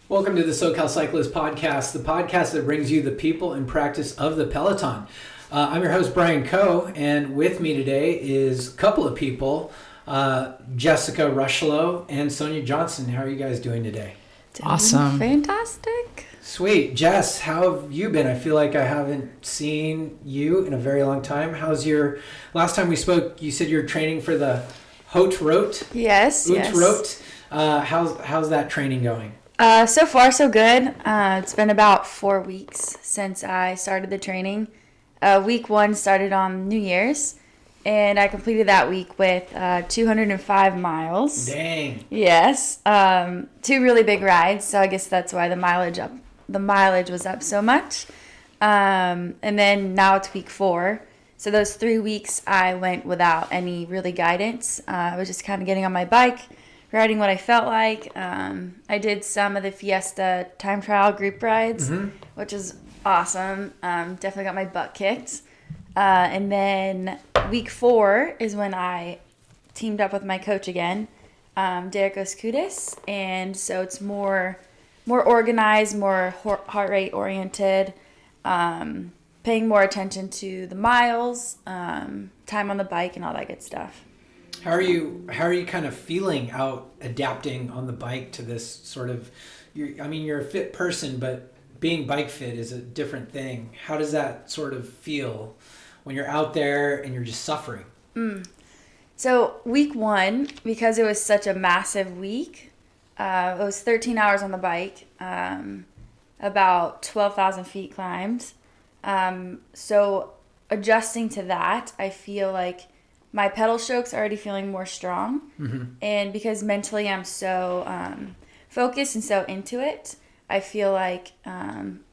Welcome to the SoCalCyclist podcast, the podcast that brings you the people and practice of the Peloton. I'm your host, Brian Coe, and with me today is a couple of people, Jessica Rushlow and Sonia Johnson. How are you guys doing today? Awesome. Fantastic. Sweet. Jess, how have you been? I feel like I haven't seen you in a very long time. Last time we spoke, you said you're training for the Haute Route? Yes. Route. How's that training going? So far, so good. It's been about 4 weeks since I started the training. Week 1 started on New Year's, and I completed that week with 205 miles. Dang. Yes. 2 really big rides, so I guess that's why the mileage was up so much. And then now it's week 4. So those 3 weeks I went without any really guidance. I was just kind of getting on my bike, riding what I felt like. I did some of the Fiesta time trial group rides, which is awesome. Definitely got my butt kicked. And then week 4 is when I teamed up with my coach again, Derek Oskudis. And so it's more organized, more heart rate oriented, paying more attention to the miles, time on the bike, and all that good stuff. How are you kind of feeling out adapting on the bike to this sort of, you're a fit person, but being bike fit is a different thing. How does that sort of feel when you're out there and you're just suffering? So week 1, because it was such a massive week, it was 13 hours on the bike, about 12,000 feet climbed. So adjusting to that, I feel like my pedal stroke's already feeling more strong. And because mentally I'm so focused and so into it, I feel like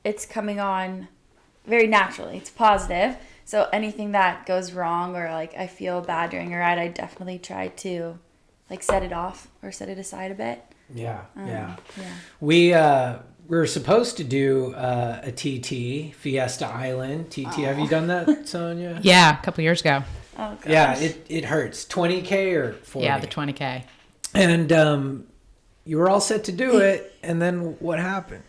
it's coming on very naturally. It's positive. So anything that goes wrong or like I feel bad during a ride, I definitely try to like set it off or set it aside a bit. Yeah. Yeah. We were supposed to do a TT, Fiesta Island. TT, Have you done that, Sonia? Yeah, a couple years ago. Oh, gosh. Yeah, it hurts. 20K or 40? Yeah, the 20K. And you were all set to do it, and then what happened?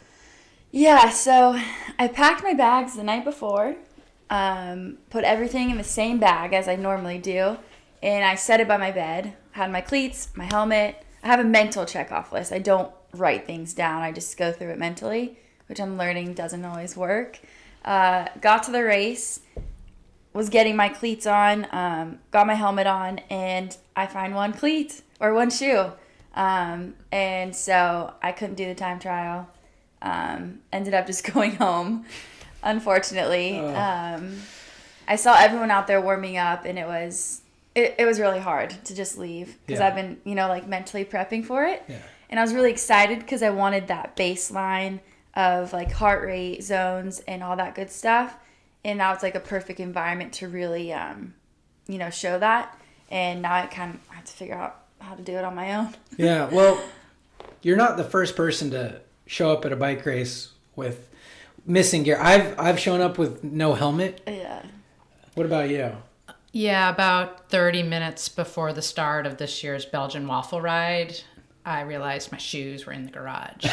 Yeah, so I packed my bags the night before, put everything in the same bag as I normally do, and I set it by my bed. Had my cleats, my helmet. I have a mental check-off list. I don't write things down. I just go through it mentally, which I'm learning doesn't always work. Got to the race, was getting my cleats on, got my helmet on, and I find one cleat or one shoe. And so I couldn't do the time trial. Ended up just going home, unfortunately. I saw everyone out there warming up, and it was really hard to just leave because I've been, like mentally prepping for it. Yeah. And I was really excited because I wanted that baseline of like heart rate zones and all that good stuff. And now it's like a perfect environment to really, show that. And now I kind of have to figure out how to do it on my own. Yeah, well, you're not the first person to show up at a bike race with missing gear. I've shown up with no helmet. Yeah. What about you? Yeah, about 30 minutes before the start of this year's Belgian waffle ride, I realized my shoes were in the garage.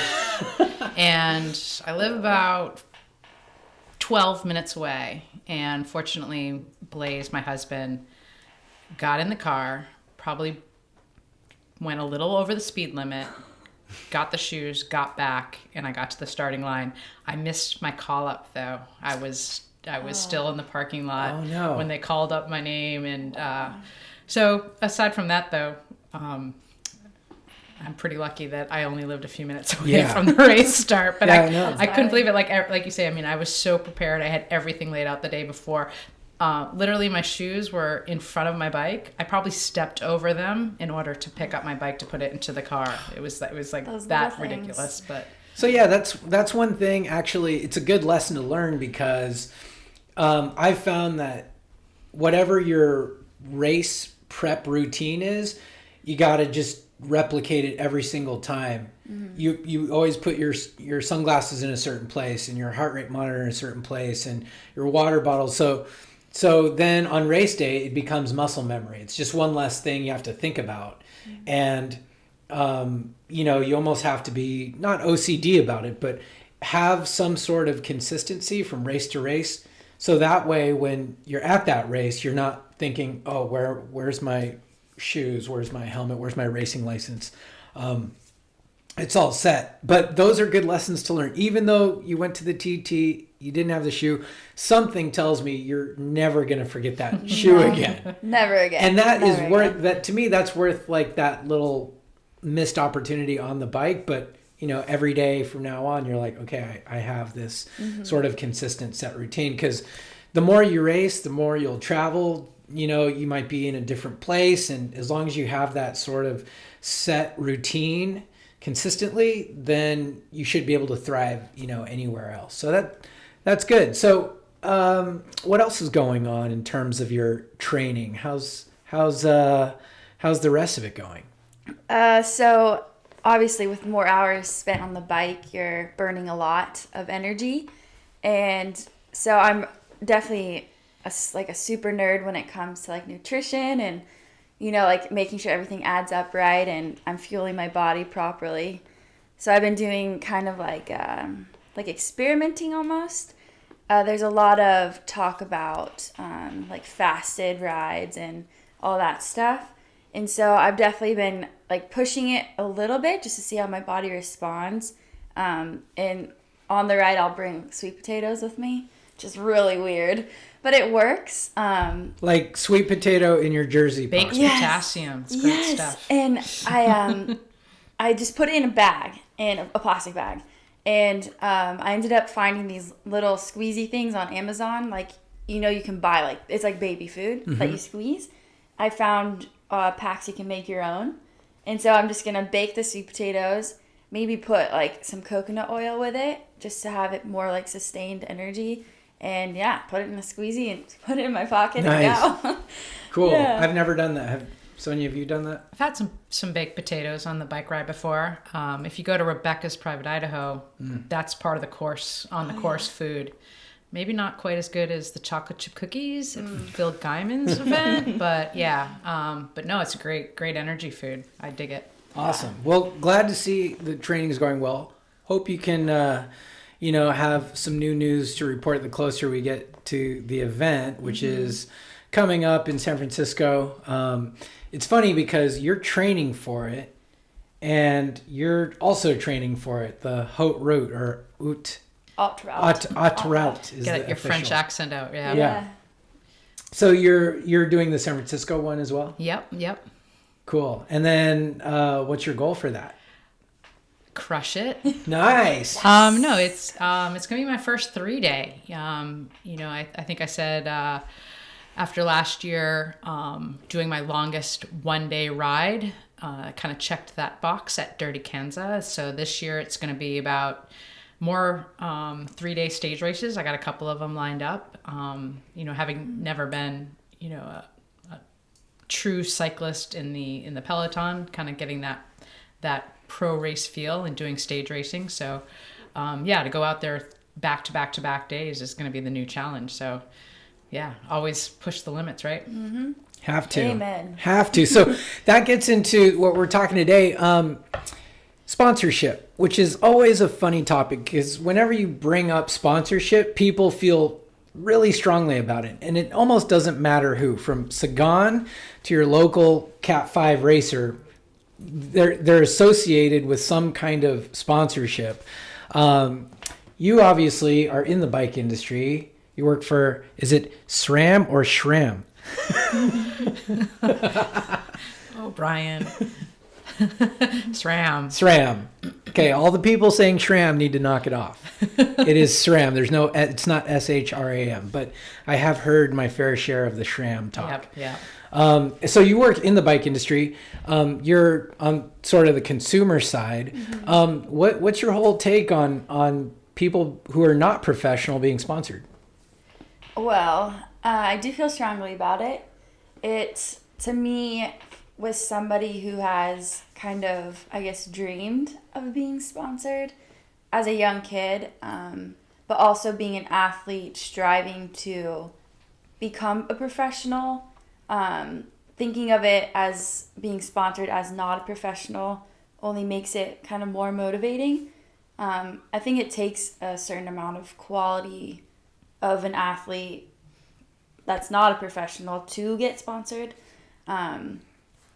And I live about 12 minutes away. And fortunately, Blaze, my husband, got in the car, probably went a little over the speed limit, got the shoes, got back, and I got to the starting line. I missed my call up though. I was still in the parking lot when they called up my name. And so aside from that though, I'm pretty lucky that I only lived a few minutes away from the race start. But I couldn't believe it. Like you say, I was so prepared. I had everything laid out the day before. Literally, my shoes were in front of my bike. I probably stepped over them in order to pick up my bike to put it into the car. It was like Those that little ridiculous. But So yeah, that's one thing. Actually, it's a good lesson to learn because I've found that whatever your race prep routine is, you got to just replicate it every single time. You always put your sunglasses in a certain place and your heart rate monitor in a certain place and your water bottle. So then on race day, it becomes muscle memory. It's just one less thing you have to think about. And you almost have to be not OCD about it, but have some sort of consistency from race to race. So that way, when you're at that race, you're not thinking, oh, where's my shoes? Where's my helmet? Where's my racing license? It's all set. But those are good lessons to learn. Even though you went to the TT, you didn't have the shoe, something tells me you're never going to forget that shoe again. Never again. And that Never is worth again. that to me. That's worth like that little missed opportunity on the bike. But every day from now on, you're like, okay, I have this sort of consistent set routine. Because the more you race, the more you'll travel. You might be in a different place, and as long as you have that sort of set routine consistently, then you should be able to thrive, anywhere else. So that's good. So what else is going on in terms of your training? How's the rest of it going? So obviously with more hours spent on the bike, you're burning a lot of energy. And so I'm definitely a super nerd when it comes to like nutrition and, like making sure everything adds up right and I'm fueling my body properly. So I've been doing kind of like experimenting almost. There's a lot of talk about like fasted rides and all that stuff. And so I've definitely been like pushing it a little bit just to see how my body responds. And on the ride, I'll bring sweet potatoes with me, which is really weird, but it works. Like sweet potato in your jersey Baked box. Yes. potassium. It's great stuff. And I just put it in a bag, in a plastic bag. And I ended up finding these little squeezy things on Amazon. Like, you can buy, like, it's like baby food that you squeeze. I found packs you can make your own. And so I'm just going to bake the sweet potatoes, maybe put, like, some coconut oil with it just to have it more, like, sustained energy. And, yeah, put it in a squeezy and put it in my pocket Nice. and go. Cool. Yeah. I've never done that. Have Sonia, have you done that? I've had some baked potatoes on the bike ride before. If you go to Rebecca's Private Idaho, that's part of the course, course food. Maybe not quite as good as the chocolate chip cookies at Phil Guyman's event, but yeah. But no, it's a great energy food. I dig it. Awesome. Well, glad to see the training is going well. Hope you can, have some new news to report the closer we get to the event, which is coming up in San Francisco. It's funny because you're training for it and you're also training for it. The Haute Route or Haute Route is Get the your official. French accent out. Yeah. Yeah. So you're doing the San Francisco one as well? Yep. Cool. And then what's your goal for that? Crush it. Nice. No, it's gonna be my first 3-day. I think I said after last year doing my longest 1-day ride, kind of checked that box at Dirty Kansas. So this year it's gonna be about more 3-day stage races. I got a couple of them lined up. Having never been a true cyclist in the peloton, kind of getting that pro race feel and doing stage racing. So to go out there back to back days is going to be the new challenge. So yeah, always push the limits, right? Mm-hmm. Have to. Amen. Have to. So that gets into what we're talking today. Sponsorship, which is always a funny topic because whenever you bring up sponsorship, people feel really strongly about it. And it almost doesn't matter who, from Sagan to your local Cat 5 racer, they're associated with some kind of sponsorship. You obviously are in the bike industry. You work for, is it SRAM or SRAM? Oh, Brian. SRAM. Okay, all the people saying SRAM need to knock it off. It is SRAM. It's not SHRAM, but I have heard my fair share of the SRAM talk. Yeah. So you work in the bike industry. You're on sort of the consumer side. What's your whole take on people who are not professional being sponsored? Well, I do feel strongly about it. It, to me, was somebody who has kind of, I guess, dreamed of being sponsored as a young kid, but also being an athlete, striving to become a professional, thinking of it as being sponsored as not a professional only makes it kind of more motivating. I think it takes a certain amount of quality of an athlete that's not a professional to get sponsored. And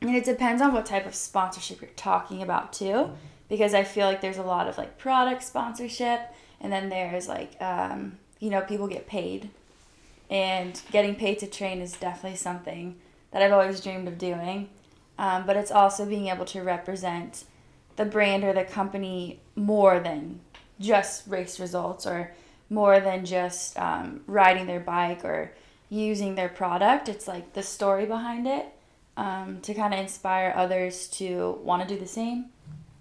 it depends on what type of sponsorship you're talking about too, because I feel like there's a lot of like product sponsorship, and then there's like, people get paid, and getting paid to train is definitely something that I've always dreamed of doing. But it's also being able to represent the brand or the company more than just race results, or more than just riding their bike or using their product. It's like the story behind it, to kind of inspire others to want to do the same.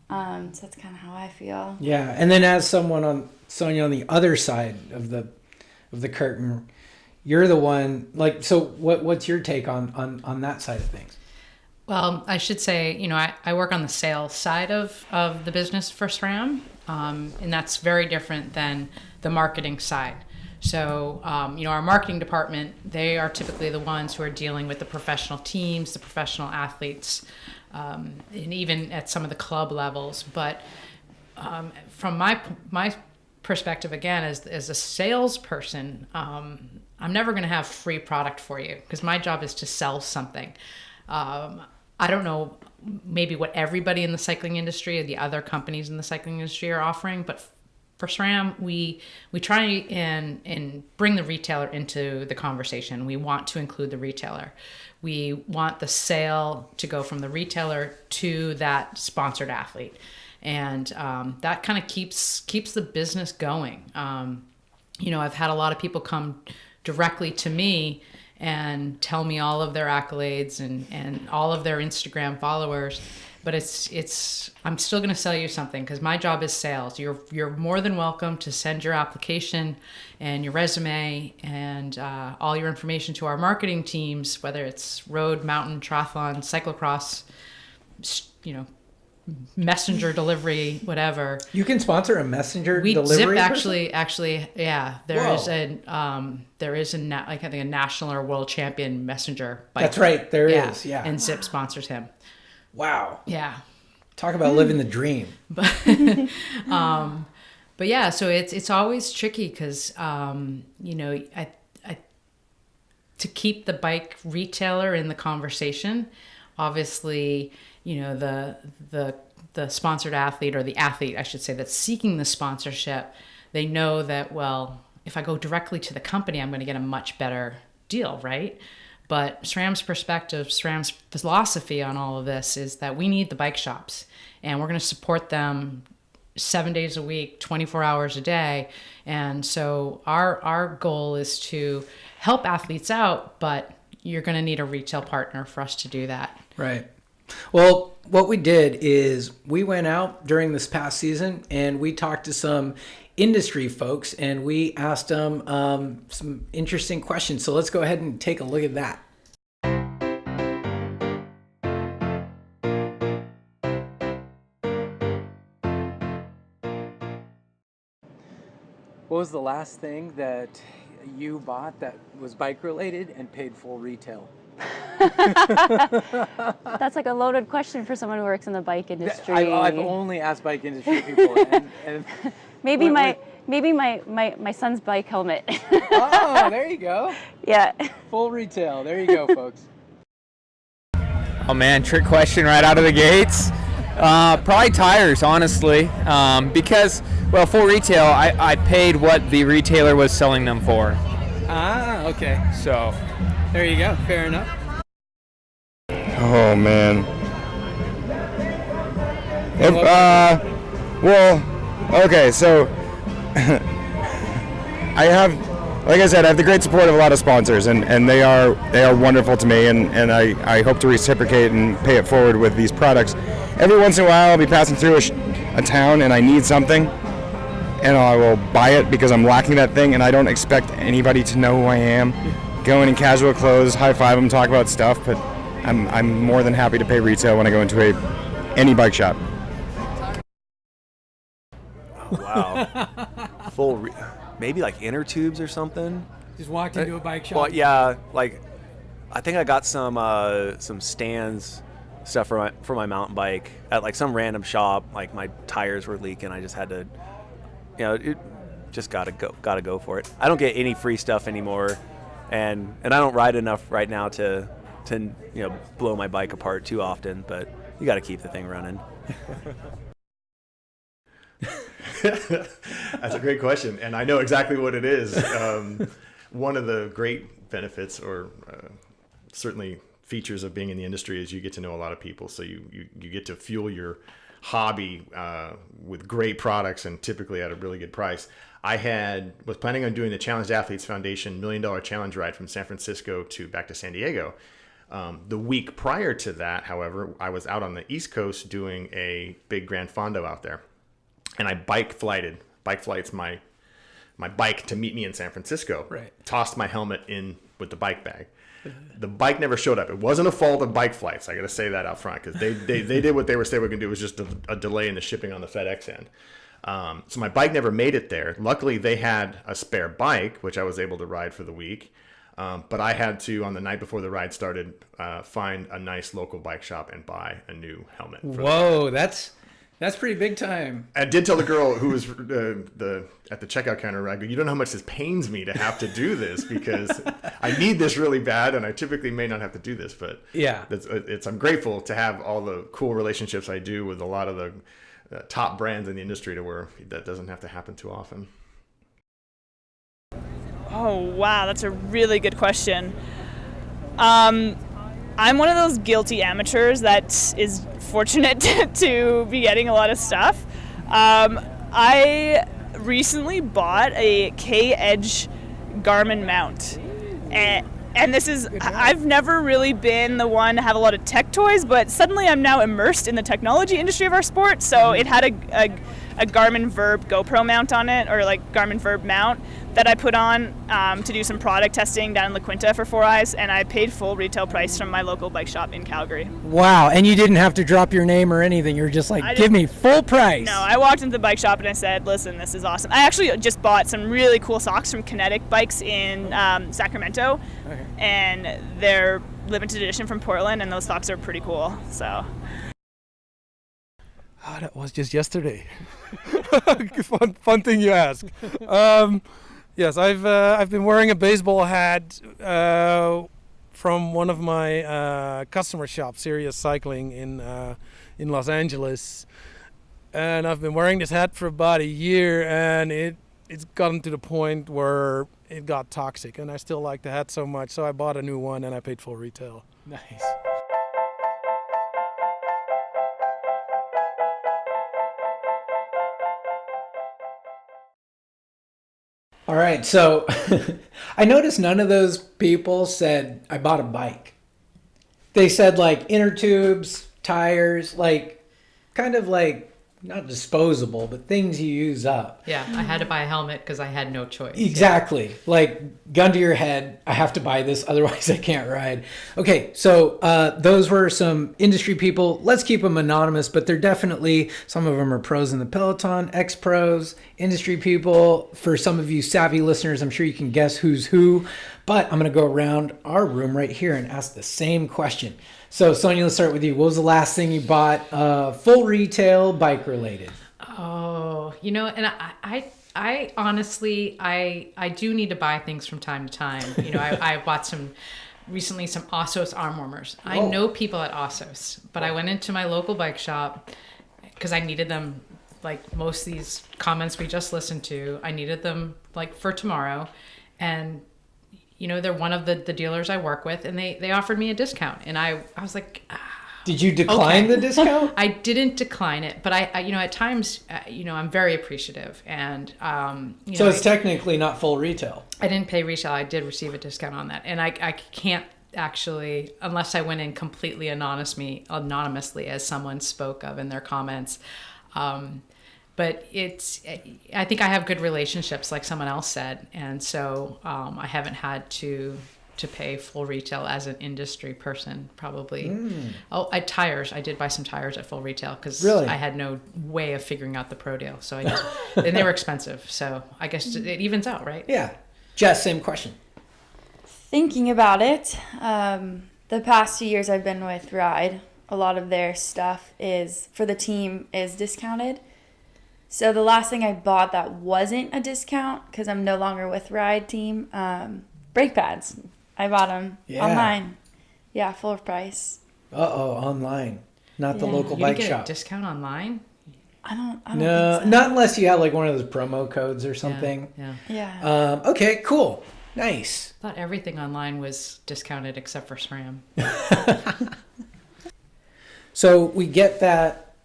So that's kind of how I feel. Yeah, and then as Sonia, on the other side of the curtain, you're the one, like, so what's your take on that side of things? Well, I should say, I work on the sales side of the business for SRAM, and that's very different than the marketing side. So, our marketing department, they are typically the ones who are dealing with the professional teams, the professional athletes, and even at some of the club levels. But from my perspective, again, as a salesperson, I'm never going to have free product for you, because my job is to sell something. I don't know maybe what everybody in the cycling industry or the other companies in the cycling industry are offering, but for SRAM, we try and bring the retailer into the conversation. We want to include the retailer. We want the sale to go from the retailer to that sponsored athlete. And that kind of keeps the business going. I've had a lot of people come directly to me and tell me all of their accolades and all of their Instagram followers. But I'm still going to sell you something, because my job is sales. You're more than welcome to send your application and your resume and all your information to our marketing teams, whether it's road, mountain, triathlon, cyclocross, messenger delivery, whatever. You can sponsor a messenger delivery. Zip actually, yeah. There is I think a national or world champion messenger bike. That's right. There is. Yeah. And Zip sponsors him. Wow. Yeah. Talk about living the dream. But yeah, so it's always tricky, because I to keep the bike retailer in the conversation, obviously, the sponsored athlete, or the athlete, I should say, that's seeking the sponsorship, they know that, well, if I go directly to the company, I'm going to get a much better deal, right? But SRAM's perspective, SRAM's philosophy on all of this is that we need the bike shops, and we're going to support them 7 days a week, 24 hours a day. And so our goal is to help athletes out, but you're going to need a retail partner for us to do that. Right. Well, what we did is we went out during this past season and we talked to some industry folks, and we asked them some interesting questions. So let's go ahead and take a look at that. What was the last thing that you bought that was bike related and paid full retail? That's like a loaded question for someone who works in the bike industry. I've only asked bike industry people. And maybe my son's bike helmet. Oh, there you go. Yeah. Full retail. There you go, folks. Oh man, trick question right out of the gates. Probably tires, honestly, because, well, full retail, I paid what the retailer was selling them for. Ah, okay. So there you go. Fair enough. Oh man. Okay, so I have the great support of a lot of sponsors, and they are wonderful to me, and I hope to reciprocate and pay it forward with these products. Every once in a while I'll be passing through a town and I need something, and I will buy it because I'm lacking that thing, and I don't expect anybody to know who I am. Go in casual clothes, high five them, talk about stuff, but I'm more than happy to pay retail when I go into any bike shop. Oh, wow. Maybe like inner tubes or something. Just walked into a bike shop. Well, yeah, like I think I got some stands stuff for my mountain bike at like some random shop. Like my tires were leaking. I just had to, just gotta go for it. I don't get any free stuff anymore, and I don't ride enough right now to blow my bike apart too often. But you got to keep the thing running. That's a great question, and I know exactly what it is. One of the great benefits, or certainly features of being in the industry, is you get to know a lot of people. So you get to fuel your hobby with great products, and typically at a really good price. I was planning on doing the Challenged Athletes Foundation $1 Million Challenge ride from San Francisco back to San Diego. The week prior to that, however, I was out on the East Coast doing a big Grand Fondo out there. And I bike flights my bike to meet me in San Francisco. Right. Tossed my helmet in with the bike bag. The bike never showed up. It wasn't a fault of bike flights. I got to say that out front, because they did what they were saying we're going to do. It was just a delay in the shipping on the FedEx end. So my bike never made it there. Luckily, they had a spare bike, which I was able to ride for the week. But I had to, on the night before the ride started, find a nice local bike shop and buy a new helmet. Whoa, that's pretty big time. I did tell the girl who was at the checkout counter, I go, you don't know how much this pains me to have to do this, because I need this really bad, and I typically may not have to do this. But yeah, I'm grateful to have all the cool relationships I do with a lot of the top brands in the industry, to where that doesn't have to happen too often. Oh, wow, that's a really good question. I'm one of those guilty amateurs that is fortunate to be getting a lot of stuff. I recently bought a K-Edge Garmin mount. And this is, I've never really been the one to have a lot of tech toys, but suddenly I'm now immersed in the technology industry of our sport. So it had a Garmin Verb GoPro mount on it, or like Garmin Verb mount, that I put on to do some product testing down in La Quinta for 4 Eyes, and I paid full retail price from my local bike shop in Calgary. Wow, and you didn't have to drop your name or anything. You're just like, give me full price. No, I walked into the bike shop and I said, listen, this is awesome. I actually just bought some really cool socks from Kinetic Bikes in Sacramento, okay. And they're limited edition from Portland, and those socks are pretty cool. So. Oh, that was just yesterday. fun thing you ask. Yes, I've been wearing a baseball hat from one of my customer shops, Serious Cycling in Los Angeles, and I've been wearing this hat for about a year, and it's gotten to the point where it got toxic, and I still like the hat so much, so I bought a new one and I paid full retail. Nice. All right, so I noticed none of those people said, I bought a bike. They said like inner tubes, tires, like kind of like not disposable, but things you use up. Yeah, I had to buy a helmet because I had no choice. Exactly. Yeah. Like gun to your head, I have to buy this, otherwise I can't ride. Okay, so those were some industry people. Let's keep them anonymous, but they're definitely, some of them are pros in the peloton, ex-pros, industry people. For some of you savvy listeners, I'm sure you can guess who's who, but I'm going to go around our room right here and ask the same question. So, Sonia, let's start with you. What was the last thing you bought, full retail, bike related? Oh, and I honestly, I do need to buy things from time to time. I bought recently some Ossos arm warmers. Whoa. I know people at Ossos, but I went into my local bike shop because I needed them, like most of these comments we just listened to, I needed them like for tomorrow. And they're one of the dealers I work with, and they offered me a discount, and I was like, Did you decline the discount? I didn't decline it, but I at times, I'm very appreciative, and so it's technically not full retail. I didn't pay retail. I did receive a discount on that, and I can't actually, unless I went in completely anonymously, as someone spoke of in their comments. But I think I have good relationships, like someone else said, and so I haven't had to pay full retail as an industry person, probably. Tires. I did buy some tires at full retail because I had no way of figuring out the pro deal. So and they were expensive. So I guess it evens out, right? Yeah. Jess, same question. Thinking about it, the past 2 years I've been with Ride, a lot of their stuff is for the team is discounted. So the last thing I bought that wasn't a discount, because I'm no longer with Ride Team, brake pads. I bought them online. Yeah, full price. Online, not the Yeah. local You bike didn't get shop. a discount online? I don't No, think so. not unless you have like one of those promo codes or something. Yeah. Yeah. Okay, cool, nice. I thought everything online was discounted except for SRAM. So we get that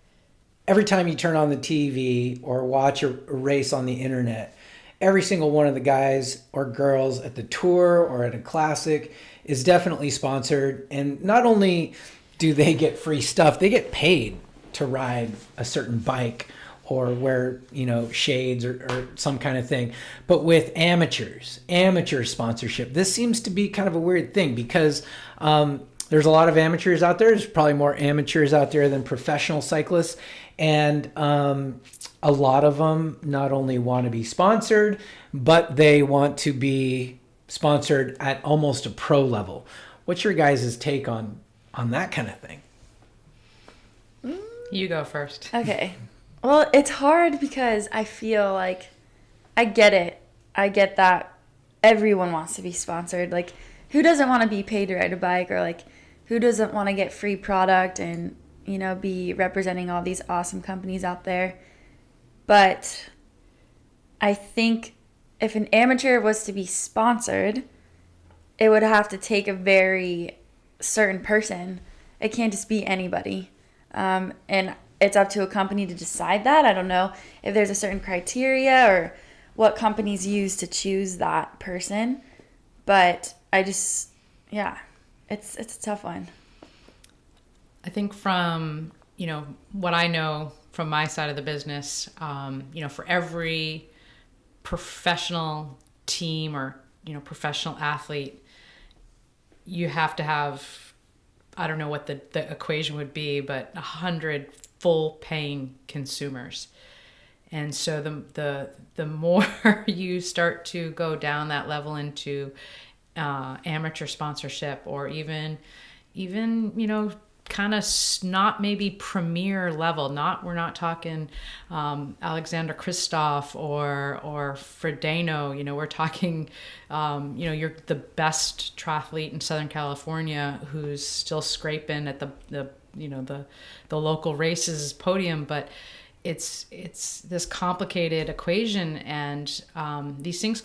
every time you turn on the TV or watch a race on the internet, every single one of the guys or girls at the tour or at a classic is definitely sponsored. And not only do they get free stuff, they get paid to ride a certain bike or wear, shades or some kind of thing. But with amateur sponsorship, this seems to be kind of a weird thing because there's a lot of amateurs out there. There's probably more amateurs out there than professional cyclists. And a lot of them not only want to be sponsored, but they want to be sponsored at almost a pro level. What's your guys' take on that kind of thing? You go first. Okay. Well, it's hard because I feel like I get it. I get that everyone wants to be sponsored. Like, who doesn't want to be paid to ride a bike, or like, who doesn't want to get free product and, be representing all these awesome companies out there? But I think if an amateur was to be sponsored, it would have to take a very certain person. It can't just be anybody. And it's up to a company to decide that. I don't know if there's a certain criteria or what companies use to choose that person. But it's a tough one. I think from, what I know from my side of the business, for every professional team or, professional athlete, you have to have, I don't know what the equation would be, but 100 full paying consumers. And so the more you start to go down that level into amateur sponsorship, or even kind of not maybe premier level, we're not talking Alexander Kristoff or Frodeno, we're talking you're the best triathlete in Southern California who's still scraping at the local races podium, but it's this complicated equation, and these things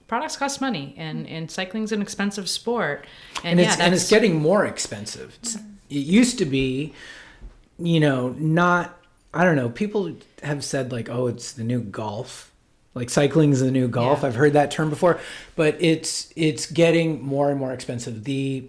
products cost money, and cycling's an expensive sport, and it's getting more expensive. It used to be, not, I don't know, people have said like, oh, it's the new golf. Like cycling's the new golf. Yeah. I've heard that term before, but it's getting more and more expensive. The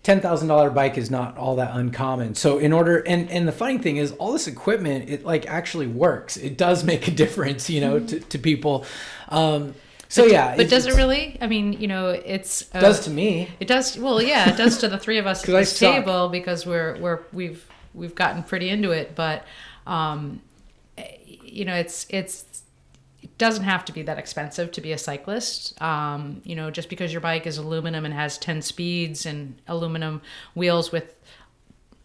$10,000 bike is not all that uncommon. So and the funny thing is all this equipment, it like actually works. It does make a difference, to people. But does it really? I mean, it's does to me. It does. Well, yeah, it does to the three of us at this table, because we've gotten pretty into it. But it doesn't have to be that expensive to be a cyclist. Just because your bike is aluminum and has 10 speeds and aluminum wheels with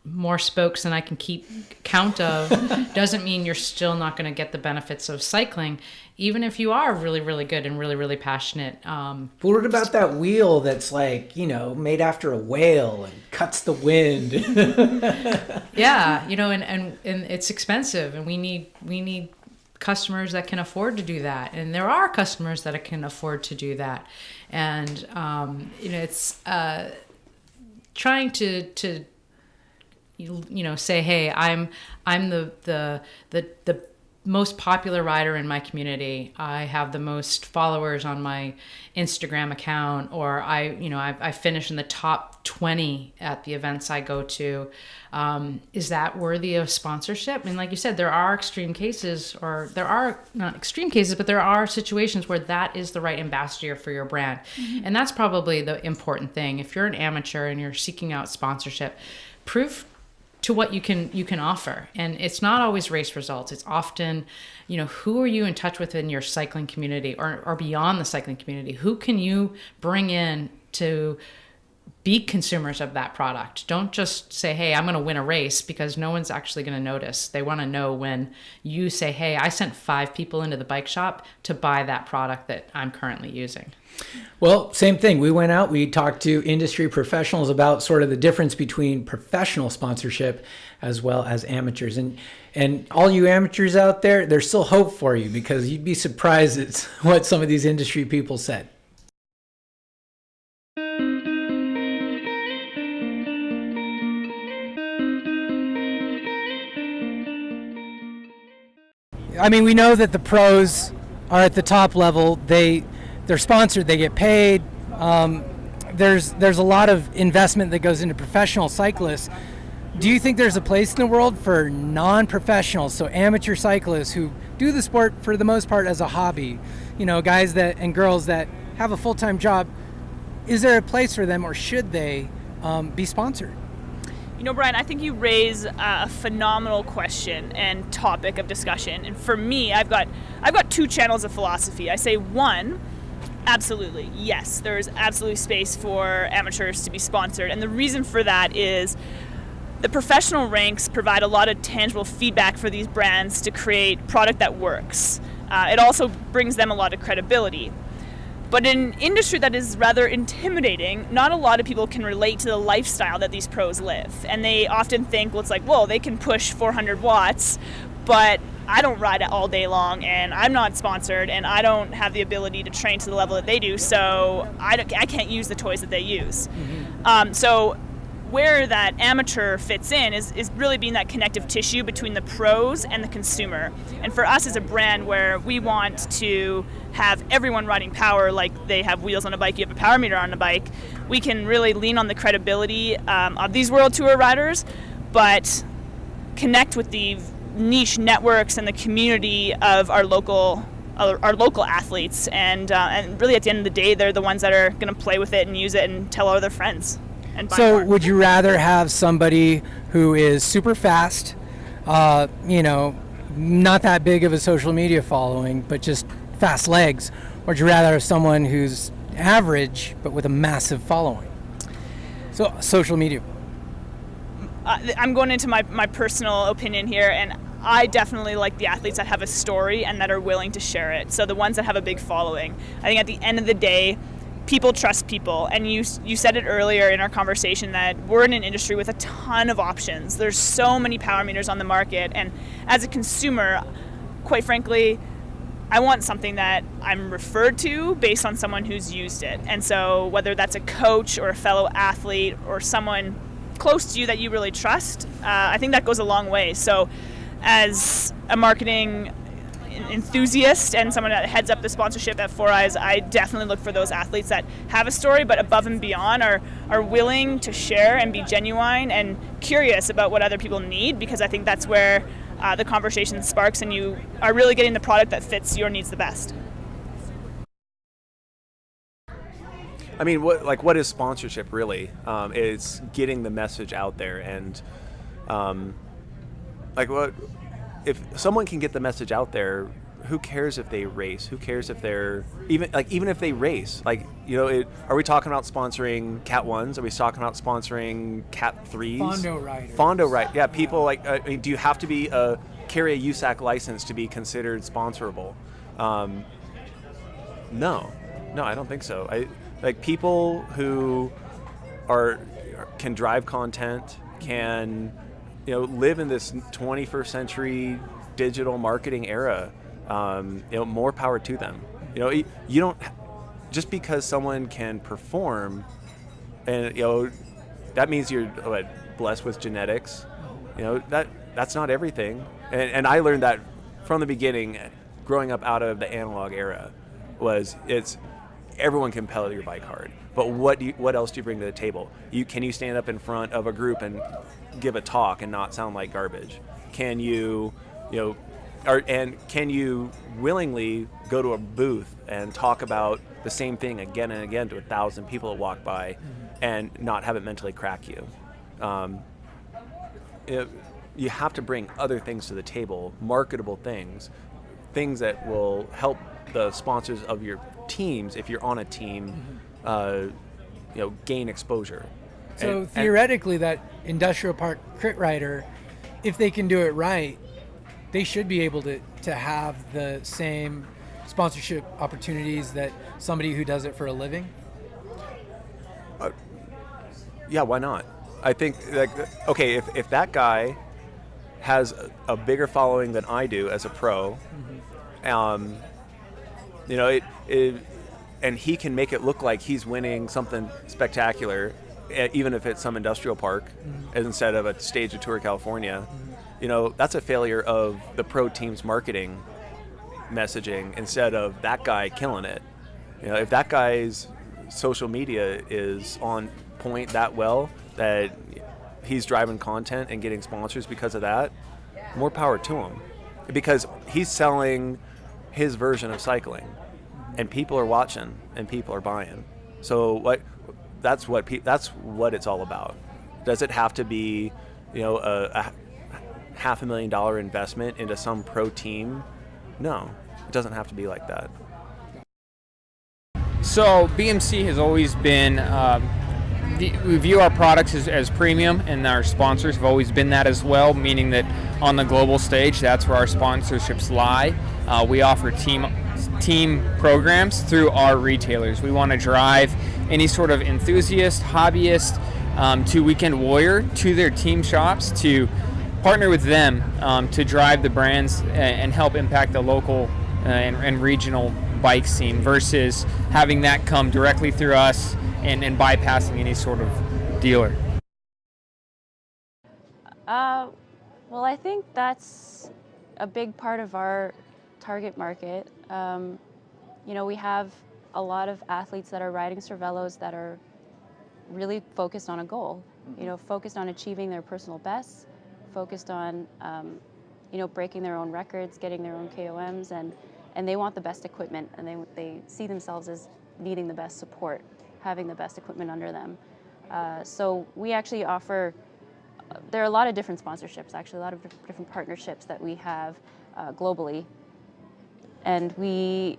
more spokes than I can keep count of doesn't mean you're still not going to get the benefits of cycling, even if you are really, really good and really, really passionate. But what about that wheel that's like, made after a whale and cuts the wind? Yeah, and it's expensive, and we need customers that can afford to do that, and there are customers that can afford to do that, and it's trying to say, hey, I'm the most popular rider in my community. I have the most followers on my Instagram account, or I finish in the top 20 at the events I go to. Is that worthy of sponsorship? And like you said, there are extreme cases, or there are not extreme cases, but there are situations where that is the right ambassador for your brand. Mm-hmm. And that's probably the important thing. If you're an amateur and you're seeking out sponsorship, prove to what you can offer. And it's not always race results. It's often, who are you in touch with in your cycling community, or beyond the cycling community? Who can you bring in to be consumers of that product. Don't just say, hey, I'm going to win a race, because no one's actually going to notice. They want to know when you say, hey, I sent 5 people into the bike shop to buy that product that I'm currently using. Well, same thing. We went out, we talked to industry professionals about sort of the difference between professional sponsorship as well as amateurs. And all you amateurs out there, there's still hope for you, because you'd be surprised at what some of these industry people said. I mean, we know that the pros are at the top level. They're sponsored. They get paid. There's a lot of investment that goes into professional cyclists. Do you think there's a place in the world for non-professionals, so amateur cyclists who do the sport for the most part as a hobby, guys that and girls that have a full-time job? Is there a place for them, or should they be sponsored? Brian, I think you raise a phenomenal question and topic of discussion. And for me, I've got 2 channels of philosophy. I say, one, absolutely, yes, there's absolutely space for amateurs to be sponsored. And the reason for that is the professional ranks provide a lot of tangible feedback for these brands to create product that works. It also brings them a lot of credibility. But in an industry that is rather intimidating, not a lot of people can relate to the lifestyle that these pros live. And they often think, well, it's like, whoa, they can push 400 watts, but I don't ride it all day long, and I'm not sponsored, and I don't have the ability to train to the level that they do, so I can't use the toys that they use. So where that amateur fits in is really being that connective tissue between the pros and the consumer. And for us as a brand, where we want to have everyone riding power like they have wheels on a bike, you have a power meter on a bike, we can really lean on the credibility of these World Tour riders, but connect with the niche networks and the community of our local athletes. And really, at the end of the day, they're the ones that are going to play with it and use it and tell all their friends. So would you rather have somebody who is super fast, not that big of a social media following, but just fast legs, or would you rather have someone who's average but with a massive following? So social media. I'm going into my personal opinion here, and I definitely like the athletes that have a story and that are willing to share it. So the ones that have a big following. I think at the end of the day, people trust people, and you said it earlier in our conversation that we're in an industry with a ton of options. There's so many power meters on the market, and as a consumer, quite frankly, I want something that I'm referred to based on someone who's used it. And so whether that's a coach or a fellow athlete or someone close to you that you really trust, I think that goes a long way. So as a marketing enthusiast and someone that heads up the sponsorship at Four Eyes, I definitely look for those athletes that have a story, but above and beyond are willing to share and be genuine and curious about what other people need, because I think that's where the conversation sparks and you are really getting the product that fits your needs the best. I mean, what is sponsorship really? It's getting the message out there, and if someone can get the message out there, who cares if they race? Who cares if they're even if they race? Are we talking about sponsoring Cat 1s? Are we talking about sponsoring Cat 3s? Fondo riders. Fondo, right? Yeah, people do you have to carry a USAC license to be considered sponsorable? No, I don't think so. People who can drive content, can live in this 21st century digital marketing era. More power to them. You don't just because someone can perform, and that means you're blessed with genetics. That's not everything. And I learned that from the beginning, growing up out of the analog era, it's everyone can pedal your bike hard. But what else do you bring to the table? Can you stand up in front of a group and give a talk and not sound like garbage? Can you, can you willingly go to a booth and talk about the same thing again and again to 1,000 people that walk by and not have it mentally crack you? You have to bring other things to the table, marketable things that will help the sponsors of your teams, if you're on a team, gain exposure. So theoretically, that industrial park crit rider, if they can do it right, they should be able to have the same sponsorship opportunities that somebody who does it for a living. Yeah, why not? I think, okay, if that guy has a bigger following than I do as a pro, and he can make it look like he's winning something spectacular, even if it's some industrial park instead of a stage of Tour California, that's a failure of the pro team's marketing messaging instead of that guy killing it. If that guy's social media is on point that well, that he's driving content and getting sponsors because of that, more power to him, because he's selling his version of cycling, and people are watching and people are buying. So that's what it's all about. Does it have to be a $500,000 investment into some pro team? No, it doesn't have to be like that. So BMC has always been, we view our products as premium, and our sponsors have always been that as well, meaning that on the global stage, that's where our sponsorships lie. We offer team programs through our retailers. We want to drive any sort of enthusiast, hobbyist, to weekend warrior to their team shops to partner with them to drive the brands and help impact the local and regional bike scene versus having that come directly through us and bypassing any sort of dealer. Well, I think that's a big part of our target market. We have a lot of athletes that are riding Cervelos that are really focused on a goal, focused on achieving their personal bests, focused on, breaking their own records, getting their own KOMs, and they want the best equipment, and they see themselves as needing the best support, having the best equipment under them. So we actually offer, there are a lot of different sponsorships, actually, a lot of different partnerships that we have globally. And we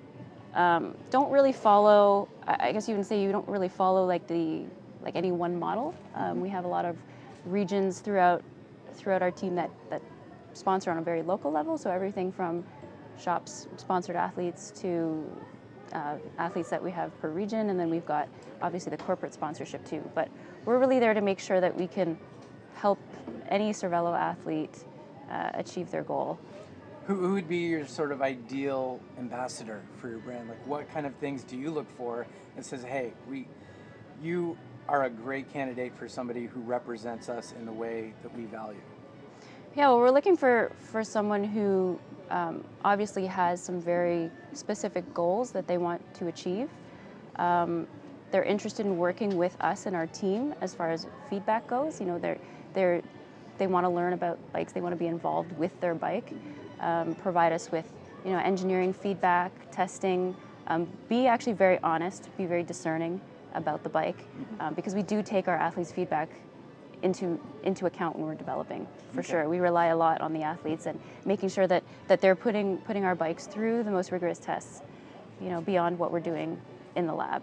don't really follow, I guess you can say you don't really follow like any one model. We have a lot of regions throughout our team that sponsor on a very local level, so everything from shops sponsored athletes to athletes that we have per region, and then we've got obviously the corporate sponsorship too. But we're really there to make sure that we can help any Cervelo athlete achieve their goal. Who would be your sort of ideal ambassador for your brand? Like, what kind of things do you look for that says, hey, you are a great candidate for somebody who represents us in the way that we value? Yeah, well, we're looking for someone who obviously has some very specific goals that they want to achieve. They're interested in working with us and our team as far as feedback goes. They want to learn about bikes. They want to be involved with their bike. Provide us with engineering feedback, testing. Be actually very honest. Be very discerning about the bike, because we do take our athletes' feedback into account when we're developing, for sure. We rely a lot on the athletes and making sure that they're putting our bikes through the most rigorous tests, beyond what we're doing in the lab.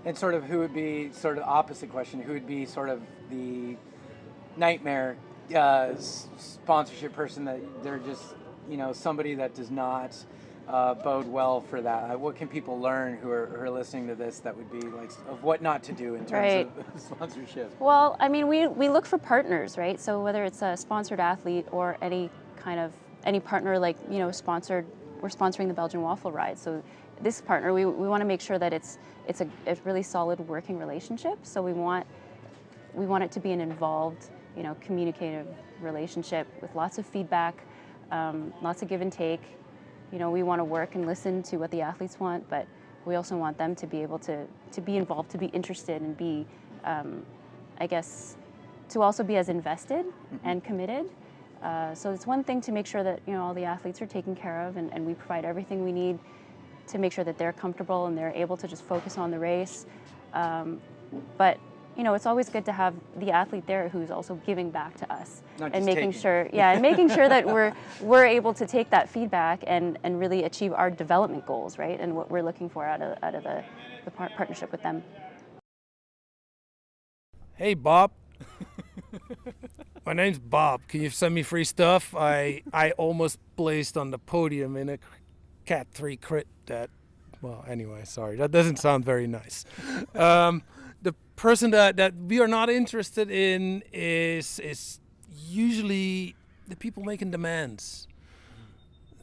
And sort of who would be, sort of opposite question, who would be sort of the nightmare sponsorship person that they're just, somebody that does not bode well for that? What can people learn who are listening to this that would be like of what not to do in terms of sponsorship? Well, I mean, we look for partners, right? So whether it's a sponsored athlete or any partner, like, we're sponsoring the Belgian Waffle Ride. So this partner, we want to make sure that it's a really solid working relationship. So we want it to be an involved, communicative relationship with lots of feedback, lots of give and take. We want to work and listen to what the athletes want, but we also want them to be able to be involved, to be interested, and be, I guess, to also be as invested and committed. So it's one thing to make sure that all the athletes are taken care of, and we provide everything we need to make sure that they're comfortable and they're able to just focus on the race. But it's always good to have the athlete there who's also giving back to us and making sure that we're able to take that feedback and really achieve our development goals, right? And what we're looking for out of the partnership with them. Hey, Bob. My name's Bob. Can you send me free stuff? I almost placed on the podium in a Cat 3 crit that, well, anyway, sorry. That doesn't sound very nice. The person that we are not interested in is usually the people making demands.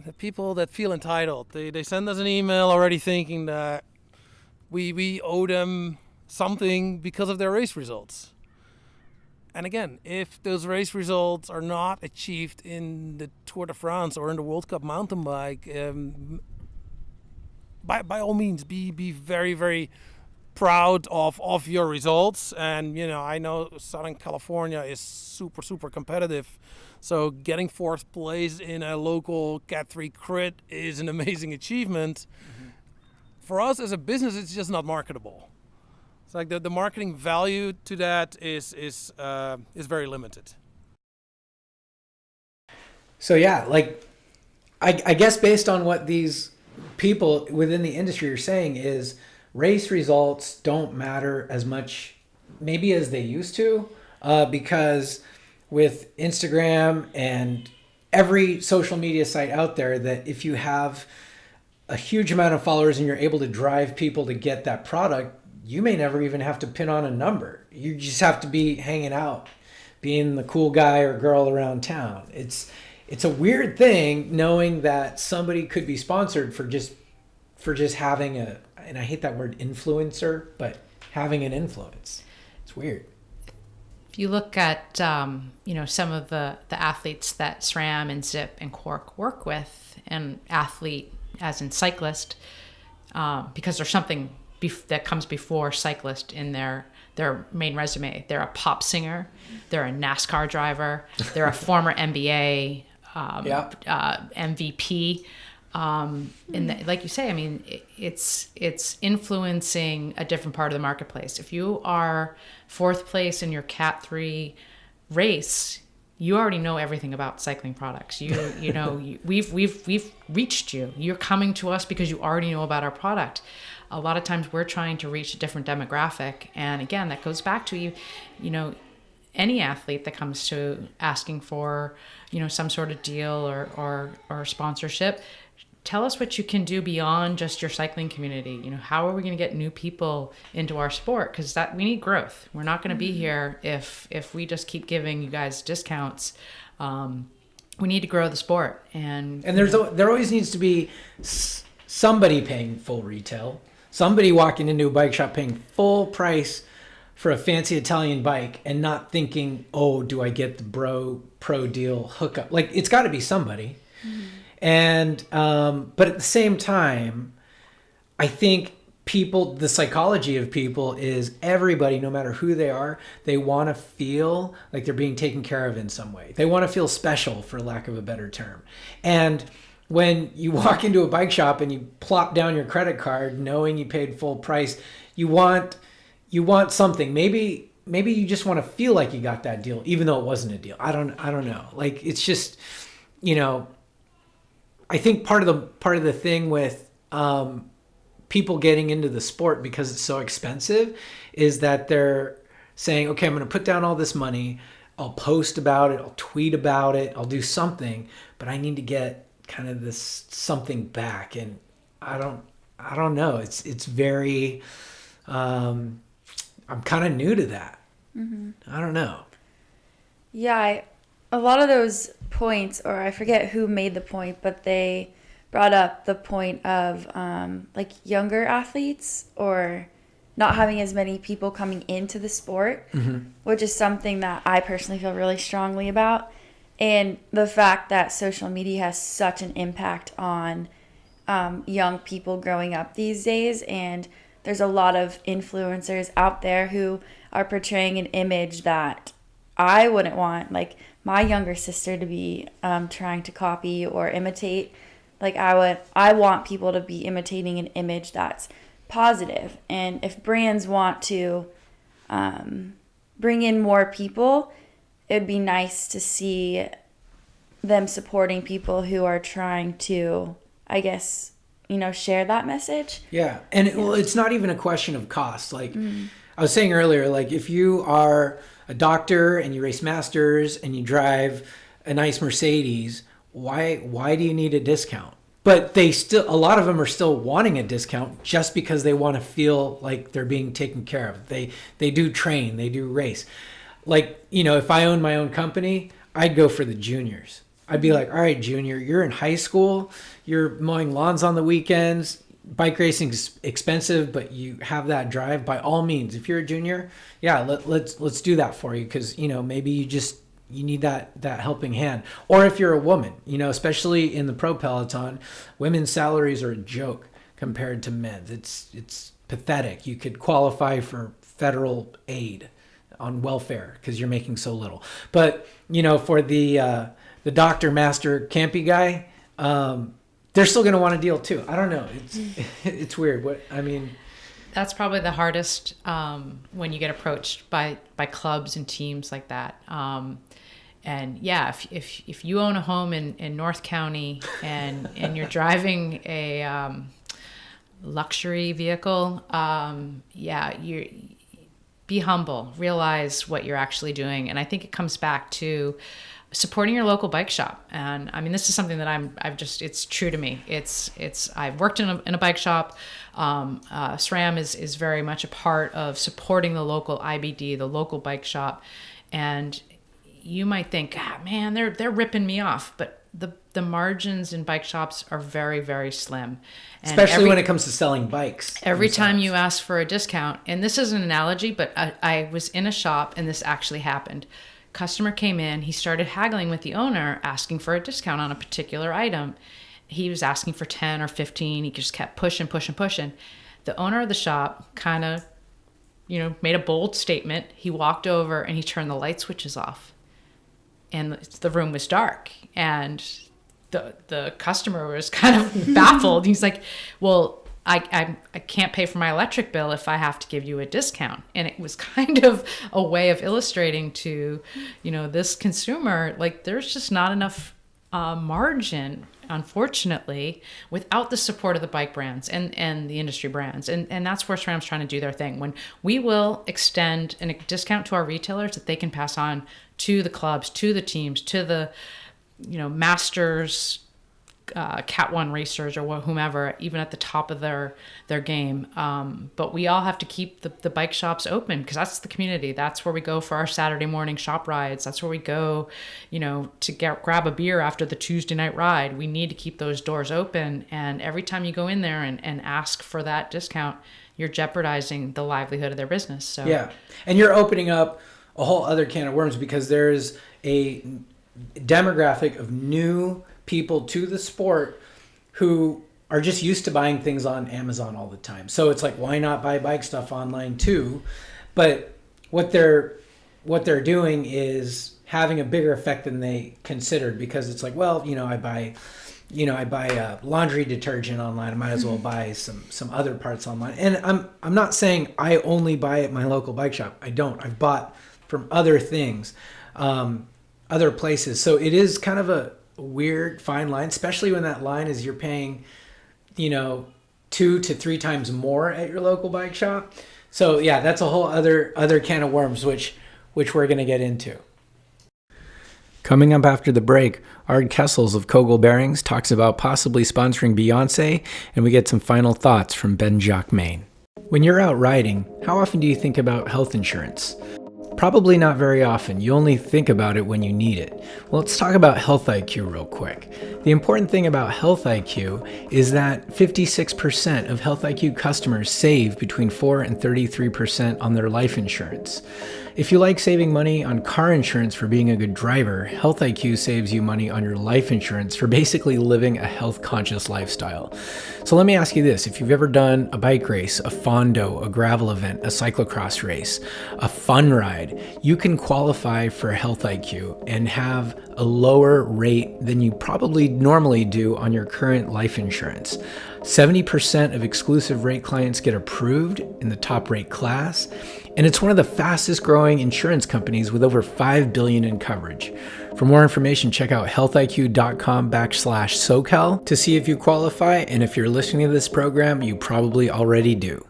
The people that feel entitled. They send us an email already thinking that we owe them something because of their race results. And again, if those race results are not achieved in the Tour de France or in the World Cup mountain bike, by all means, be very, very proud of your results. And, you know, I know Southern California is super, super competitive. So getting fourth place in a local Cat 3 crit is an amazing achievement. Mm-hmm. For us as a business, it's just not marketable. It's like the marketing value to that is very limited. So yeah, like I guess based on what these people within the industry are saying is race results don't matter as much maybe as they used to, because with Instagram and every social media site out there, that if you have a huge amount of followers and you're able to drive people to get that product, you may never even have to pin on a number. You just have to be hanging out, being the cool guy or girl around town. It's a weird thing knowing that somebody could be sponsored for just having and I hate that word influencer, but having an influence. It's weird. If you look at some of the athletes that SRAM and Zip and Quark work with, and athlete as in cyclist, because there's something that comes before cyclist in their main resume. They're a pop singer, they're a NASCAR driver, they're a former NBA MVP. And like you say, I mean, it's influencing a different part of the marketplace. If you are fourth place in your Cat 3 race, you already know everything about cycling products. We've reached you. You're coming to us because you already know about our product. A lot of times we're trying to reach a different demographic. And again, that goes back to any athlete that comes to asking for, some sort of deal or sponsorship. Tell us what you can do beyond just your cycling community. How are we going to get new people into our sport? Because we need growth. We're not going to be here if we just keep giving you guys discounts. We need to grow the sport. And there always needs to be somebody paying full retail. Somebody walking into a bike shop paying full price for a fancy Italian bike and not thinking, oh, do I get the pro deal hookup? Like, it's got to be somebody. Mm-hmm. And but at the same time, I think the psychology of people is everybody, no matter who they are, they want to feel like they're being taken care of in some way. They want to feel special, for lack of a better term. And when you walk into a bike shop and you plop down your credit card knowing you paid full price, you want something. Maybe you just want to feel like you got that deal, even though it wasn't a deal. I don't know. Like, it's just, I think part of the thing with people getting into the sport because it's so expensive is that they're saying, okay, I'm going to put down all this money. I'll post about it. I'll tweet about it. I'll do something, but I need to get kind of this something back. And I don't know. It's very, I'm kind of new to that. Mm-hmm. I don't know. Yeah. A lot of those points, or I forget who made the point, but they brought up the point of like younger athletes or not having as many people coming into the sport, mm-hmm. which is something that I personally feel really strongly about. And the fact that social media has such an impact on young people growing up these days. And there's a lot of influencers out there who are portraying an image that I wouldn't want, like, my younger sister to be trying to copy or imitate. Like, I want people to be imitating an image that's positive. And if brands want to bring in more people, it'd be nice to see them supporting people who are trying to, I guess, share that message. Yeah. And it's not even a question of cost. Like, I was saying earlier, like if you are a doctor and you race masters and you drive a nice Mercedes, why do you need a discount? But a lot of them are still wanting a discount just because they want to feel like they're being taken care of. They do train, they do race. Like, if I owned my own company, I'd go for the juniors. I'd be like, all right, junior, you're in high school, you're mowing lawns on the weekends, bike racing is expensive, but you have that drive. By all means, if you're a junior, yeah, let's do that for you, because maybe you need that helping hand. Or if you're a woman, especially in the pro peloton, women's salaries are a joke compared to men's. It's pathetic. You could qualify for federal aid on welfare because you're making so little. But for the doctor, master, campy guy, they're still going to want a deal too. I don't know. It's weird. That's probably the hardest when you get approached by clubs and teams like that. And yeah, if you own a home in North County and you're driving a luxury vehicle, you be humble, realize what you're actually doing. And I think it comes back to supporting your local bike shop. And I mean, this is something that it's true to me. I've worked in a bike shop. SRAM is very much a part of supporting the local IBD, the local bike shop. And you might think, man, they're ripping me off. But the margins in bike shops are very, very slim. And especially when it comes to selling bikes. Every time you ask for a discount, and this is an analogy, but I was in a shop and this actually happened. Customer came in, he started haggling with the owner, asking for a discount on a particular item. He was asking for 10 or 15. He just kept pushing. The owner of the shop kind of, made a bold statement. He walked over and he turned the light switches off. And the room was dark. And the customer was kind of baffled. He's like, well, I can't pay for my electric bill if I have to give you a discount. And it was kind of a way of illustrating to, this consumer, like there's just not enough margin, unfortunately, without the support of the bike brands and the industry brands. And that's where SRAM's trying to do their thing. When we will extend a discount to our retailers that they can pass on to the clubs, to the teams, to the, masters, Cat 1 racers or whomever, even at the top of their game. But we all have to keep the bike shops open because that's the community. That's where we go for our Saturday morning shop rides. That's where we go, to grab a beer after the Tuesday night ride. We need to keep those doors open. And every time you go in there and ask for that discount, you're jeopardizing the livelihood of their business. So yeah, and you're opening up a whole other can of worms because there's a demographic of new people to the sport who are just used to buying things on Amazon all the time. So it's like, why not buy bike stuff online too? But what they're doing is having a bigger effect than they considered, because it's like, well, I buy laundry detergent online. I might as well buy some other parts online. And I'm not saying I only buy at my local bike shop. I don't. I've bought from other things, other places. So it is kind of a weird fine line, especially when that line is you're paying 2 to 3 times more at your local bike shop. So yeah, that's a whole other can of worms, which we're going to get into. Coming up after the break, Ard Kessels of Cocco Bearings talks about possibly sponsoring Beyonce, and we get some final thoughts from Ben Jacquemain. When you're out riding, how often do you think about health insurance? Probably not very often. You only think about it when you need it. Well, let's talk about Health IQ real quick. The important thing about Health IQ is that 56% of Health IQ customers save between 4 and 33% on their life insurance. If you like saving money on car insurance for being a good driver, Health IQ saves you money on your life insurance for basically living a health-conscious lifestyle. So let me ask you this. If you've ever done a bike race, a fondo, a gravel event, a cyclocross race, a fun ride, you can qualify for Health IQ and have a lower rate than you probably normally do on your current life insurance. 70% of exclusive rate clients get approved in the top rate class, and it's one of the fastest growing insurance companies with over $5 billion in coverage. For more information, check out healthiq.com/SoCal to see if you qualify, and if you're listening to this program, you probably already do.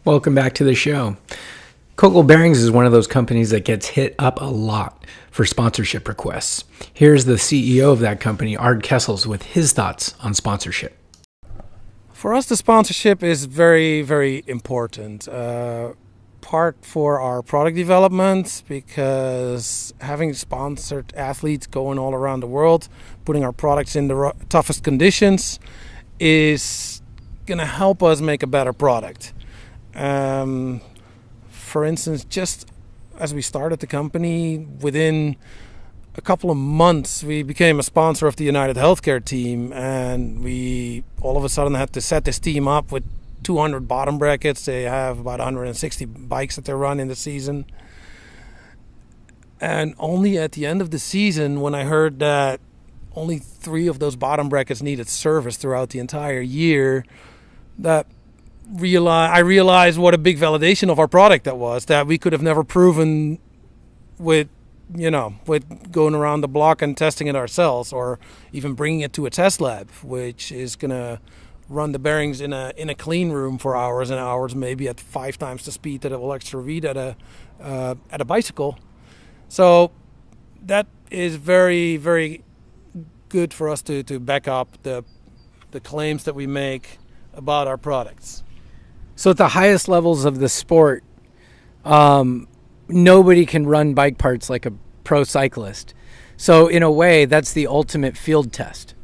Welcome back to the show. Cocco Bearings is one of those companies that gets hit up a lot for sponsorship requests. Here's the CEO of that company, Ard Kessels, with his thoughts on sponsorship. For us, the sponsorship is very, very important. Part for our product development, because having sponsored athletes going all around the world, putting our products in the toughest conditions, is going to help us make a better product. For instance, just as we started the company, within a couple of months, we became a sponsor of the United Healthcare team, and we all of a sudden had to set this team up with 200 bottom brackets. They have about 160 bikes that they run in the season. And only at the end of the season, when I heard that only 3 of those bottom brackets needed service throughout the entire year, that I realized what a big validation of our product that was, that we could have never proven with going around the block and testing it ourselves, or even bringing it to a test lab, which is going to run the bearings in a clean room for hours and hours, maybe at 5 times the speed that it will extra read at a bicycle. So that is very, very good for us to back up the claims that we make about our products. So at the highest levels of the sport, nobody can run bike parts like a pro cyclist. So in a way, that's the ultimate field test.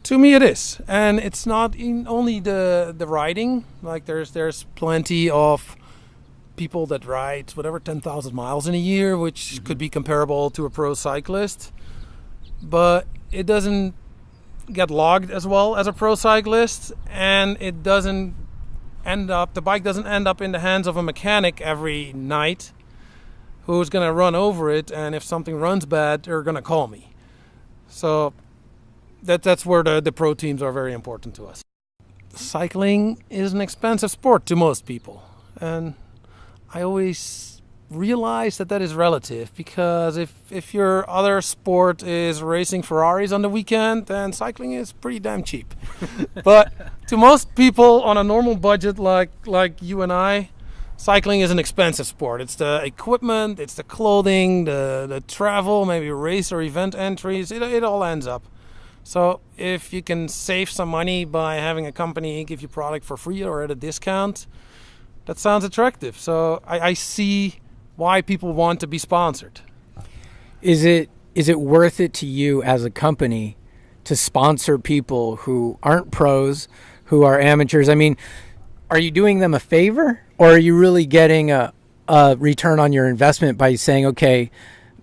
To me, it is, and it's not only the riding. Like there's plenty of people that ride 10,000 miles in a year, which could be comparable to a pro cyclist, but it doesn't get logged as well as a pro cyclist, and it doesn't the bike doesn't end up in the hands of a mechanic every night who's going to run over it, and if something runs bad, they're going to call me. So that's where the pro teams are very important to us. Cycling is an expensive sport to most people, and I always realize that is relative, because if your other sport is racing Ferraris on the weekend, then cycling is pretty damn cheap. But to most people on a normal budget like you and I, cycling is an expensive sport. It's the equipment, it's the clothing, the travel, maybe race or event entries, it all ends up. So if you can save some money by having a company give you product for free or at a discount, that sounds attractive. So I see why people want to be sponsored. Is it worth it to you as a company to sponsor people who aren't pros, who are amateurs? I mean, are you doing them a favor, or are you really getting a return on your investment by saying, okay,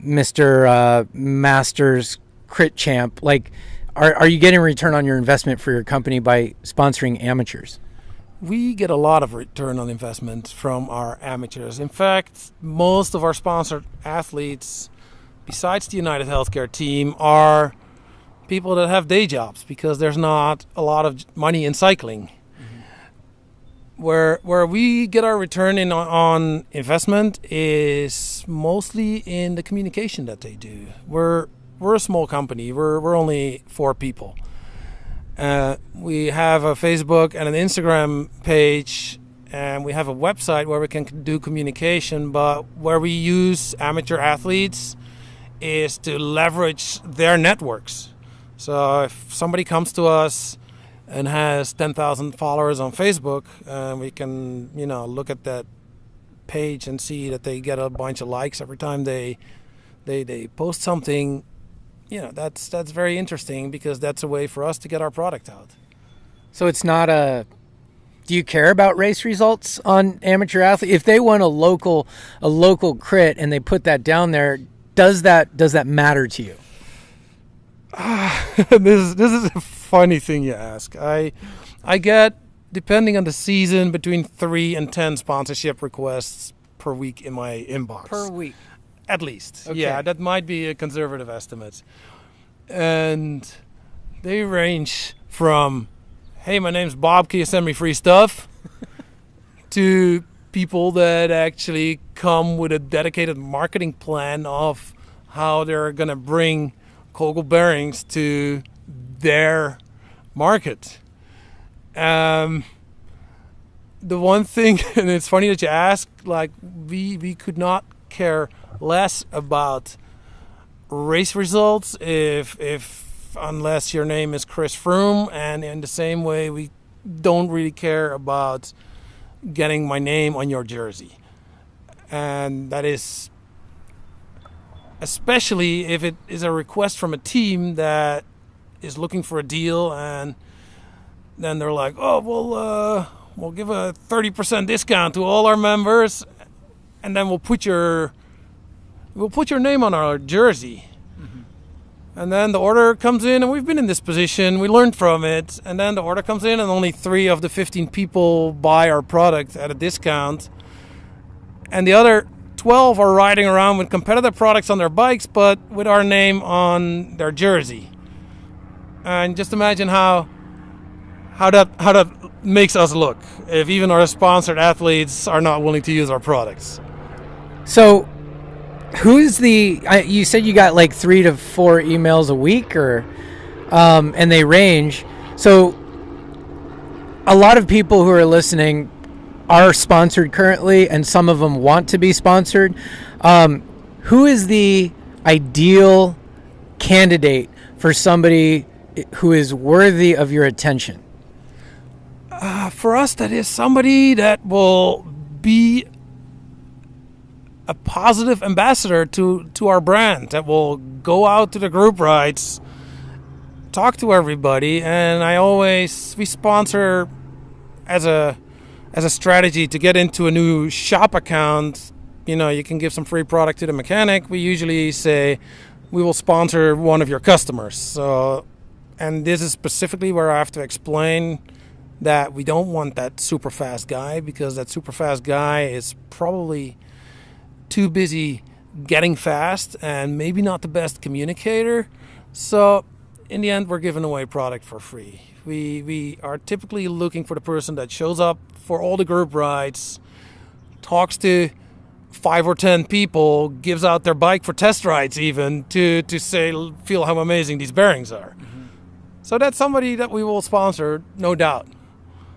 Mr. Masters Crit Champ, like, are you getting a return on your investment for your company by sponsoring amateurs? We get a lot of return on investment from our amateurs. In fact, most of our sponsored athletes, besides the United Healthcare team, are people that have day jobs, because there's not a lot of money in cycling. Mm-hmm. Where we get our return on investment is mostly in the communication that they do. We're a small company. We're only 4 people. We have a Facebook and an Instagram page, and we have a website where we can do communication, but where we use amateur athletes is to leverage their networks. So if somebody comes to us and has 10,000 followers on Facebook, we can look at that page and see that they get a bunch of likes every time they post something. That's very interesting, because that's a way for us to get our product out. So it's not do you care about race results on amateur athletes? If they want a local crit and they put that down there, does that matter to you? This is a funny thing you ask. I get, depending on the season, between 3 and 10 sponsorship requests per week in my inbox. Per week? At least. Okay. Yeah, that might be a conservative estimate. And they range from, hey, my name's Bob, can you send me free stuff? to people that actually come with a dedicated marketing plan of how they're going to bring Cocco Bearings to their market. the one thing, and it's funny that you ask, like we could not care less about race results if unless your name is Chris Froome, and in the same way we don't really care about getting my name on your jersey. And that is especially if it is a request from a team that is looking for a deal, and then they're like, oh, we'll give a 30% discount to all our members, and then we'll put your name on our jersey. And then the order comes in, and we've been in this position, we learned from it, and then the order comes in and only 3 of the 15 people buy our product at a discount, and the other 12 are riding around with competitive products on their bikes but with our name on their jersey. And just imagine how that makes us look if even our sponsored athletes are not willing to use our products. So who's you said you got like 3 to 4 emails a week, or and they range. So a lot of people who are listening are sponsored currently, and some of them want to be sponsored. Who is the ideal candidate for somebody who is worthy of your attention? For us, that is somebody that will be a positive ambassador to our brand, that will go out to the group rides, talk to everybody. And we sponsor as a strategy to get into a new shop account. You can give some free product to the mechanic. We usually say we will sponsor one of your customers. So, and this is specifically where I have to explain that we don't want that super fast guy, because that super fast guy is probably too busy getting fast and maybe not the best communicator. So in the end, we're giving away product for free. We are typically looking for the person that shows up for all the group rides, talks to 5 or 10 people, gives out their bike for test rides even to feel how amazing these bearings are. Mm-hmm. So that's somebody that we will sponsor, no doubt.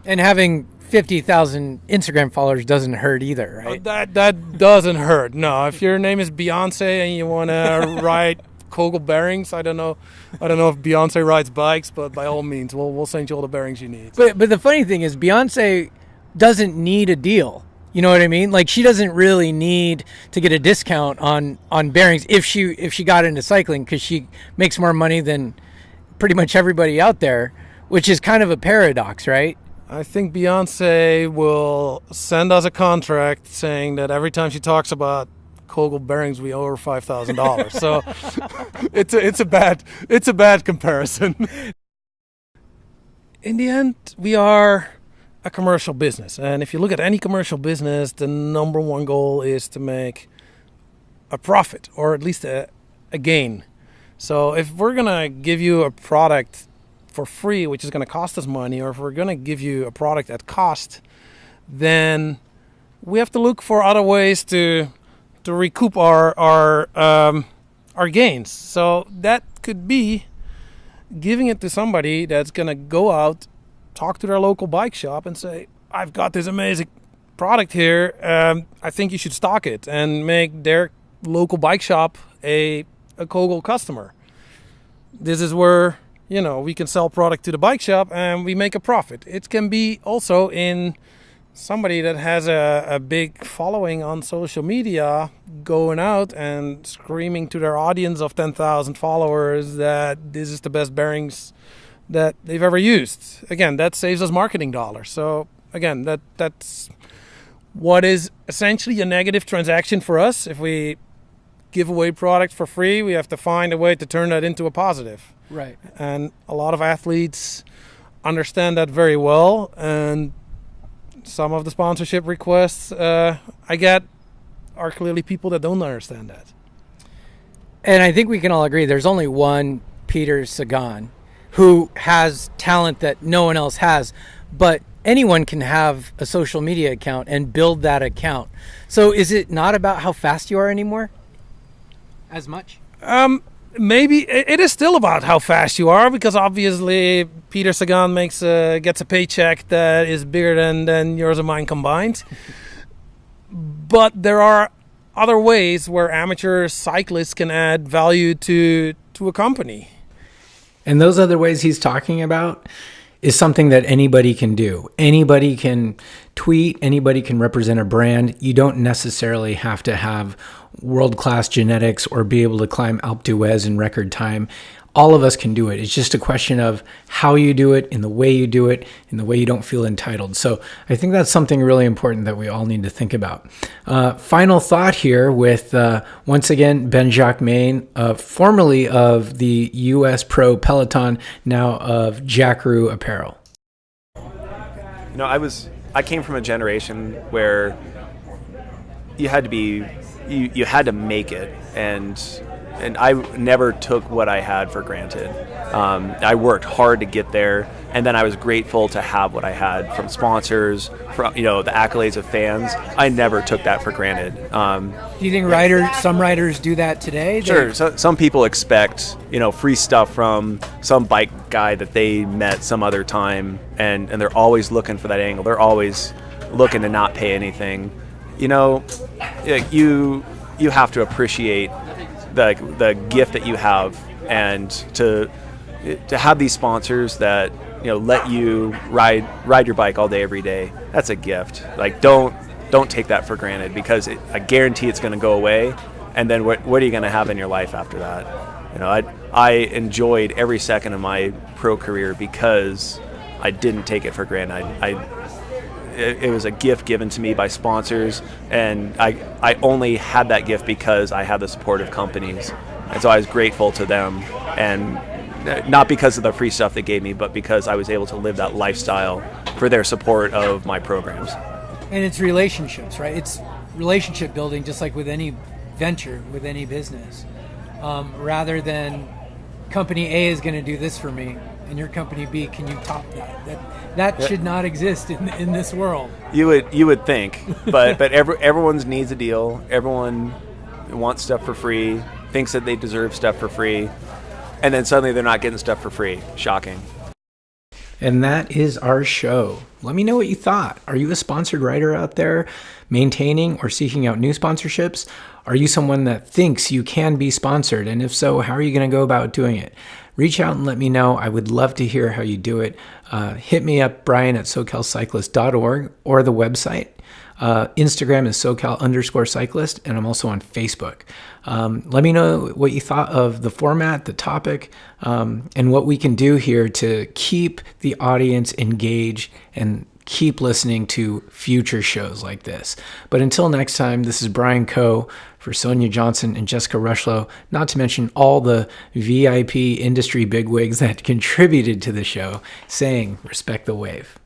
And having 50,000 Instagram followers doesn't hurt either, right? That doesn't hurt. No, if your name is Beyonce and you want to ride Cocco Bearings, I don't know if Beyonce rides bikes, but by all means, we'll send you all the bearings you need. But the funny thing is, Beyonce doesn't need a deal. You know what I mean? Like, she doesn't really need to get a discount on bearings if she got into cycling, because she makes more money than pretty much everybody out there, which is kind of a paradox, right? I think Beyonce will send us a contract saying that every time she talks about Cocco Bearings, we owe her $5,000. So it's a bad comparison. In the end, we are a commercial business, and if you look at any commercial business, the number one goal is to make a profit, or at least a gain. So if we're gonna give you a product for free, which is going to cost us money, or if we're going to give you a product at cost, then we have to look for other ways to recoup our gains. So that could be giving it to somebody that's going to go out, talk to their local bike shop and say, I've got this amazing product here, I think you should stock it, and make their local bike shop a Cocco customer. This is where we can sell product to the bike shop and we make a profit. It can be also in somebody that has a big following on social media, going out and screaming to their audience of 10,000 followers that this is the best bearings that they've ever used. Again, that saves us marketing dollars. So again, that's what is essentially a negative transaction for us. If we give away products for free, we have to find a way to turn that into a positive. Right. And a lot of athletes understand that very well, and some of the sponsorship requests I get are clearly people that don't understand that. And I think we can all agree there's only one Peter Sagan who has talent that no one else has, but anyone can have a social media account and build that account. So is it not about how fast you are anymore? As much? maybe it is still about how fast you are, because obviously Peter Sagan gets a paycheck that is bigger than yours and mine combined. But there are other ways where amateur cyclists can add value to a company. And those other ways he's talking about is something that anybody can do. Anybody can tweet, anybody can represent a brand. You don't necessarily have to have world-class genetics or be able to climb Alpe d'Huez in record time. All of us can do it. It's just a question of how you do it, in the way you do it, in the way you don't feel entitled. So I think that's something really important that we all need to think about. Final thought here with, once again, Ben Jacquemain, formerly of the U.S. Pro Peloton, now of Jackaroo Apparel. You know, I came from a generation where you had to be, you had to make it, and I never took what I had for granted. I worked hard to get there, and then I was grateful to have what I had from sponsors, from the accolades of fans. I never took that for granted. Do you think some riders do that today? Sure. So, some people expect free stuff from some bike guy that they met some other time, and they're always looking for that angle. They're always looking to not pay anything. You have to appreciate the gift that you have, and to have these sponsors that let you ride your bike all day every day. That's a gift. Like, don't take that for granted, because I guarantee it's going to go away, and then what are you going to have in your life after that? I enjoyed every second of my pro career because I didn't take it for granted. It was a gift given to me by sponsors, and I only had that gift because I had the support of companies, and so I was grateful to them, and not because of the free stuff they gave me, but because I was able to live that lifestyle for their support of my programs. And it's relationships, right? It's relationship building, just like with any venture, with any business. Rather than company A is going to do this for me, and your company B, can you top that? That should not exist in this world. You would think, but everyone needs a deal. Everyone wants stuff for free, thinks that they deserve stuff for free, and then suddenly they're not getting stuff for free. Shocking. And that is our show. Let me know what you thought. Are you a sponsored rider out there maintaining or seeking out new sponsorships? Are you someone that thinks you can be sponsored? And if so, how are you going to go about doing it? Reach out and let me know. I would love to hear how you do it. Hit me up, Brian at SoCalCyclist.org, or the website. Instagram is SoCal_cyclist, and I'm also on Facebook. Let me know what you thought of the format, the topic, and what we can do here to keep the audience engaged and keep listening to future shows like this. But until next time, this is Brian Coe for Sonia Johnson and Jessica Rushlow, not to mention all the VIP industry bigwigs that contributed to the show, saying respect the wave.